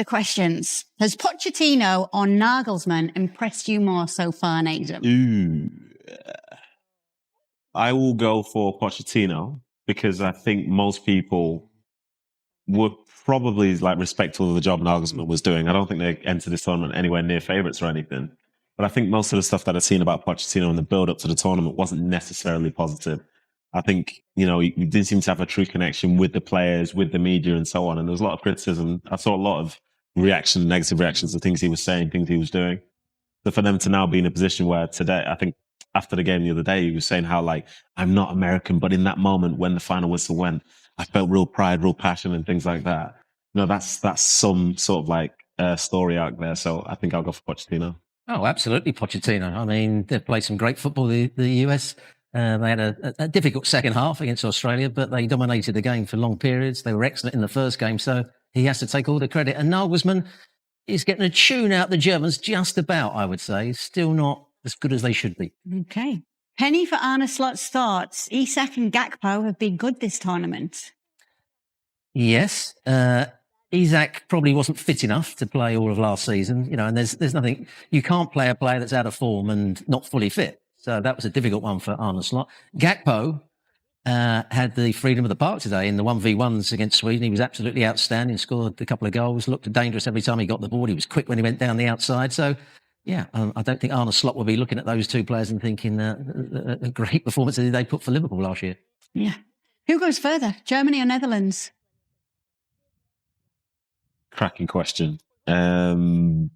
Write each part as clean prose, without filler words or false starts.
The questions. Has Pochettino or Nagelsmann impressed you more so far, Nathan? Ooh. I will go for Pochettino because I think most people were probably like respectful of the job Nagelsmann was doing. I don't think they entered this tournament anywhere near favourites or anything. But I think most of the stuff that I've seen about Pochettino in the build-up to the tournament wasn't necessarily positive. I think, he didn't seem to have a true connection with the players, with the media and so on. And there was a lot of criticism. I saw a lot of negative reactions to things he was saying, things he was doing. So for them to now be in a position where today, I think after the game the other day, he was saying how like, I'm not American, but in that moment when the final whistle went, I felt real pride, real passion and things like that. That's some sort of like story arc there. So I think I'll go for Pochettino. Oh, absolutely, Pochettino. I mean, they've played some great football, the US. They had a difficult second half against Australia, but they dominated the game for long periods. They were excellent in the first game, so he has to take all the credit. And Nagelsmann is getting a tune out the Germans just about, I would say. Still not as good as they should be. Okay. Penny for Arne Slot's thoughts. Isak and Gakpo have been good this tournament. Yes. Isak probably wasn't fit enough to play all of last season, and there's nothing, you can't play a player that's out of form and not fully fit. So that was a difficult one for Arne Slot. Gakpo had the freedom of the park today in the 1v1s against Sweden. He was absolutely outstanding, scored a couple of goals, looked dangerous every time he got the ball. He was quick when he went down the outside. So, yeah, I don't think Arne Slot will be looking at those two players and thinking a great performance that they put for Liverpool last year. Yeah. Who goes further, Germany or Netherlands? Cracking question. I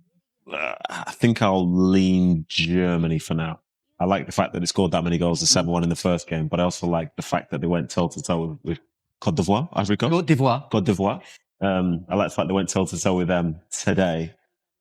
think I'll lean Germany for now. I like the fact that they scored that many goals, the 7-1 in the first game, but I also like the fact that they went toe-to-toe with Côte d'Ivoire, Ivory Coast. Côte d'Ivoire. I like the fact they went toe-to-toe with them today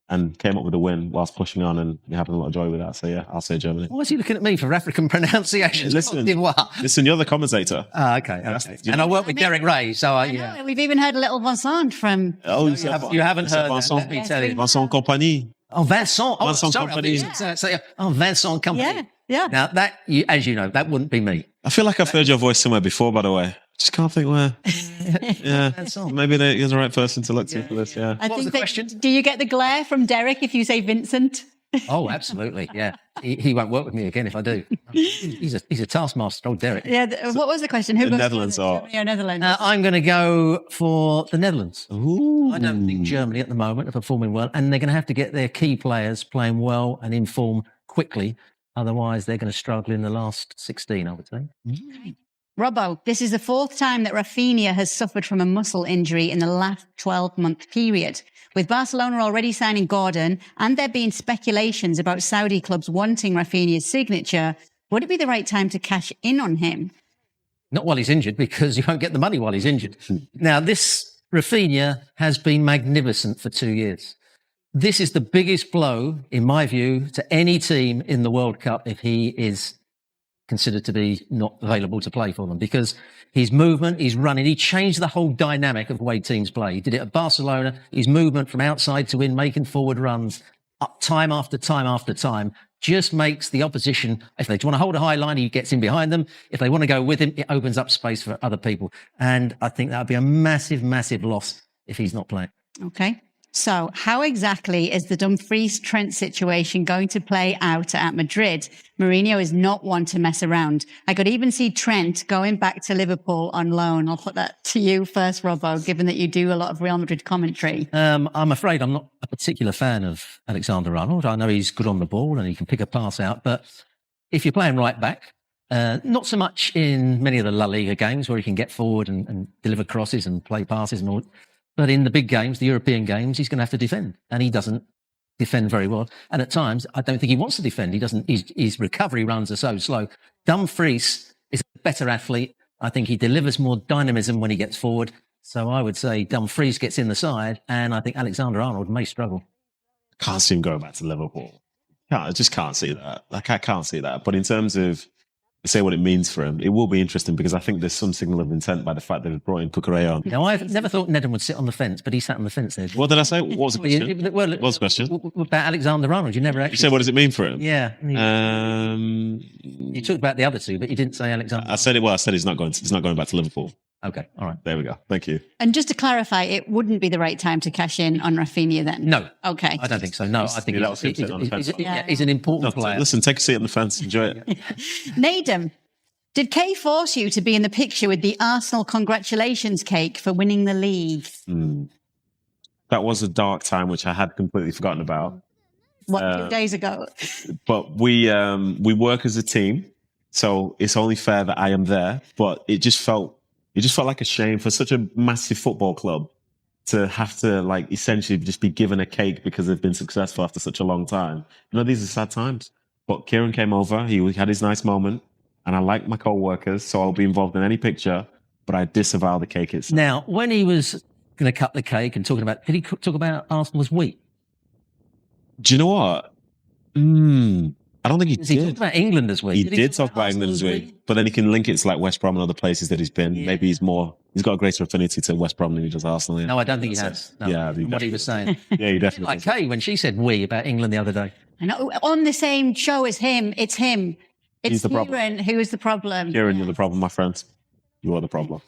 and came up with a win whilst pushing on and having a lot of joy with that. So, yeah, I'll say Germany. Why is he looking at me for African pronunciations? Listen, you're the commentator. Okay. And I work with Derek Ray, so yeah. We've even heard a little Vincent from... Oh, you haven't heard Vincent, let me tell you. Vincent Compagnie. Oh, Vincent. Oh, Vincent sorry. Compagnie. Vincent Compagnie. Yeah. Now, that, as you know, that wouldn't be me. I feel like I've heard your voice somewhere before, by the way. Just can't think where. Yeah. Maybe you're the right person to look to for this, yeah. What was the question? Do you get the glare from Derek if you say Vincent? Oh, absolutely, yeah. He won't work with me again if I do. He's a taskmaster, old Derek. Yeah, what was the question? Who the goes Netherlands further, Germany or Netherlands? I'm going to go for the Netherlands. Ooh. I don't think Germany at the moment are performing well, and they're going to have to get their key players playing well and in form quickly. Otherwise, they're going to struggle in the last 16, I would say. Robbo, this is the fourth time that Rafinha has suffered from a muscle injury in the last 12-month period. With Barcelona already signing Gordon and there being speculations about Saudi clubs wanting Rafinha's signature, would it be the right time to cash in on him? Not while he's injured, because you won't get the money while he's injured. Now, this Rafinha has been magnificent for 2 years. This is the biggest blow, in my view, to any team in the World Cup if he is considered to be not available to play for them, because his movement, his running, he changed the whole dynamic of the way teams play. He did it at Barcelona. His movement from outside to in, making forward runs up time after time after time, just makes the opposition, if they want to hold a high line, he gets in behind them. If they want to go with him, it opens up space for other people. And I think that would be a massive, massive loss if he's not playing. Okay. So how exactly is the Dumfries-Trent situation going to play out at Madrid? Mourinho is not one to mess around. I could even see Trent going back to Liverpool on loan. I'll put that to you first, Robbo, given that you do a lot of Real Madrid commentary. I'm afraid I'm not a particular fan of Alexander-Arnold. I know he's good on the ball and he can pick a pass out, but if you're playing right back, not so much in many of the La Liga games where he can get forward and deliver crosses and play passes and all. But in the big games, the European games, he's going to have to defend, and he doesn't defend very well. And at times, I don't think he wants to defend. He doesn't. His recovery runs are so slow. Dumfries is a better athlete. I think he delivers more dynamism when he gets forward. So I would say Dumfries gets in the side, and I think Alexander-Arnold may struggle. Can't see him going back to Liverpool. I just can't see that. I can't see that. But in terms of say what it means for him, it will be interesting because I think there's some signal of intent by the fact that they've brought in Cucurella on. Now, I've never thought Nedum would sit on the fence, but he sat on the fence there. What did I say? What was the question? What was the question? About Alexander-Arnold. You never actually... You said, what does it mean for him? Yeah. You talked about the other two, but you didn't say Alexander. I said it. Well, I said he's not going back to Liverpool. Okay, all right. There we go. Thank you. And just to clarify, it wouldn't be the right time to cash in on Rafinha then? No. Okay. I don't think so. No, I think that was him sitting on the fence. he's an important No, player. listen, take a seat on the fence. Enjoy it. Nadem, did Kay force you to be in the picture with the Arsenal congratulations cake for winning the league? That was a dark time, which I had completely forgotten about. What, 2 days ago? But we work as a team, so it's only fair that I am there. But it just felt like a shame for such a massive football club to have to like essentially just be given a cake because they've been successful after such a long time. You know, these are sad times. But Kieran came over, he had his nice moment, and I like my co-workers, so I'll be involved in any picture, but I disavow the cake itself. Now, when he was going to cut the cake and talking about, did he talk about Arsenal's wheat? Do you know what? I don't think he He talked did. about England as wheat. He did talk about England as week, but then he can link it to like West Brom and other places that he's been. Yeah. Maybe he's got a greater affinity to West Brom than he does Arsenal. Yeah. No, I don't think he has. No, Yeah, from what he was saying. Yeah, he definitely Like does. Kay, when she said we about England the other day. I know, on the same show as him, it's him. It's He's the problem. Kieran who is the problem. Kieran, you're the problem, my friends. You are the problem.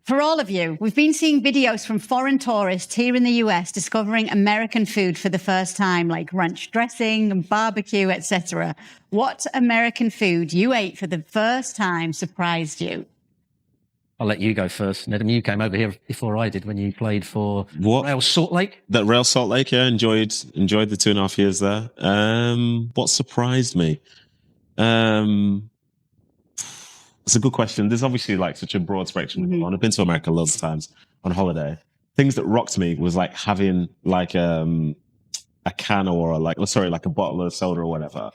For all of you, we've been seeing videos from foreign tourists here in the US discovering American food for the first time, like ranch dressing and barbecue, etc. What American food you ate for the first time surprised you? I'll let you go first. Nedham, you came over here before I did when you played for What? Real Salt Lake. That Real Salt Lake, yeah, enjoyed the 2.5 years there. What surprised me? It's a good question. There's obviously like such a broad spectrum. Mm-hmm. I've been to America loads of times on holiday. Things that rocked me was like having like a can or like a bottle of soda or whatever,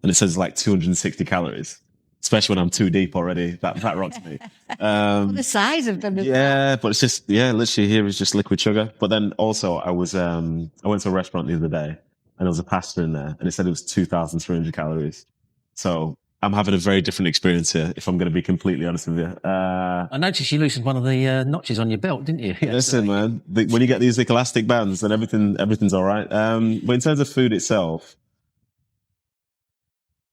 and it says like 260 calories. Especially when I'm too deep already, that rocks me. Well, the size of them. Yeah, but it's just literally here is just liquid sugar. But then also I went to a restaurant the other day and there was a pasta in there and it said it was 2,300 calories. So I'm having a very different experience here, if I'm going to be completely honest with you. I noticed you loosened one of the notches on your belt, didn't you? Listen, man, when you get these elastic bands, then everything's all right. But in terms of food itself,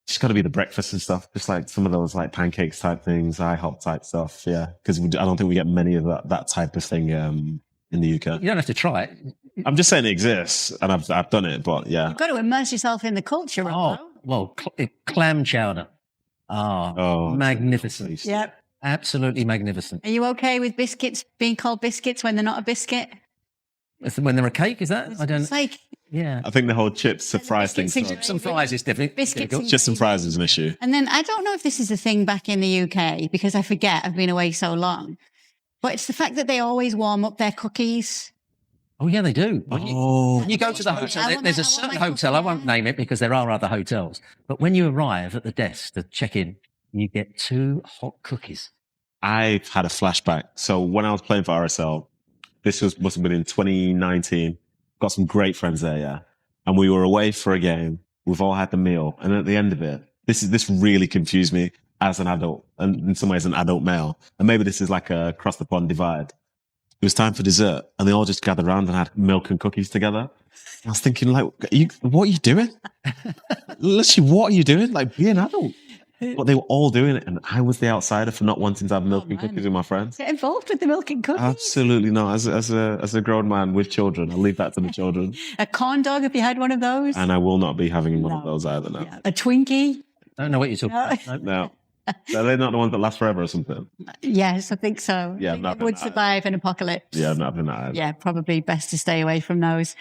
it's got to be the breakfast and stuff. Just like some of those like pancakes type things, IHOP type stuff. Yeah, because I don't think we get many of that type of thing in the UK. You don't have to try it. I'm just saying it exists, and I've done it, but yeah. You've got to immerse yourself in the culture. Oh, well, clam chowder. Oh, magnificent. Yep. Absolutely magnificent. Are you okay with biscuits being called biscuits when they're not a biscuit? When they're a cake, is that? I don't. It's like, yeah. I think the whole chips and fries thing. Chips and fries is different. Biscuits. Chips and fries is an issue. And then I don't know if this is a thing back in the UK because I forget. I've been away so long. But it's the fact that they always warm up their cookies. Oh, yeah, they do. When you go to the hotel, there's a certain hotel, I won't name it because there are other hotels, but when you arrive at the desk to check in, you get 2 hot cookies. I've had a flashback. So when I was playing for RSL, must have been in 2019, got some great friends there, yeah. And we were away for a game. We've all had the meal. And at the end of it, this really confused me as an adult and in some ways an adult male. And maybe this is like a across the pond divide. It was time for dessert and they all just gathered around and had milk and cookies together. I was thinking like, what are you doing? Literally, what are you doing? Like, be an adult. But they were all doing it and I was the outsider for not wanting to have milk and cookies with my friends. Get involved with the milk and cookies. Absolutely not. As a grown man with children, I'll leave that to the children. A corn dog, if you had one of those. And I will not be having one of those either now. Yeah. A Twinkie. I don't know what you're talking about. No. Are they not the ones that last forever or something? Yes, I think so. Yeah, I think it would survive an apocalypse. Yeah, I'm not having that either. Yeah, probably best to stay away from those.